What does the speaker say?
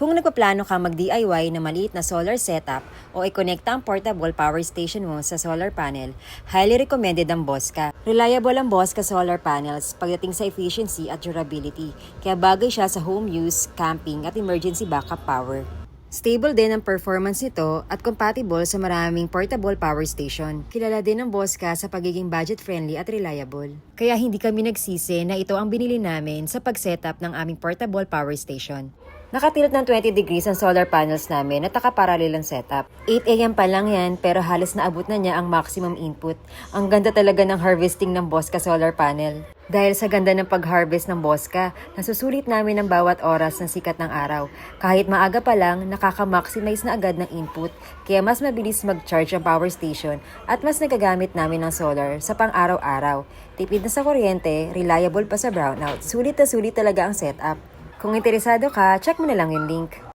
Kung nagpaplano ka mag-DIY na maliit na solar setup o i-connecta ang portable power station mo sa solar panel, highly recommended ang Bosca. Reliable ang Bosca solar panels pagdating sa efficiency at durability, kaya bagay siya sa home use, camping at emergency backup power. Stable din ang performance nito at compatible sa maraming portable power station. Kilala din ang Bosca sa pagiging budget-friendly at reliable. Kaya hindi kami nagsisi na ito ang binili namin sa pag-setup ng aming portable power station. Nakatilt ng 20 degrees ang solar panels namin at nakaparallel ang setup. 8 AM pa lang yan pero halos naabot na niya ang maximum input. Ang ganda talaga ng harvesting ng Bosca solar panel. Dahil sa ganda ng pag-harvest ng Bosca, nasusulit namin ang bawat oras ng sikat ng araw. Kahit maaga pa lang, nakaka-maximize na agad ng input, kaya mas mabilis mag-charge ang power station at mas nagagamit namin ng solar sa pang-araw-araw. Tipid na sa kuryente, reliable pa sa brownout. Sulit na sulit talaga ang setup. Kung interesado ka, check mo na lang yung link.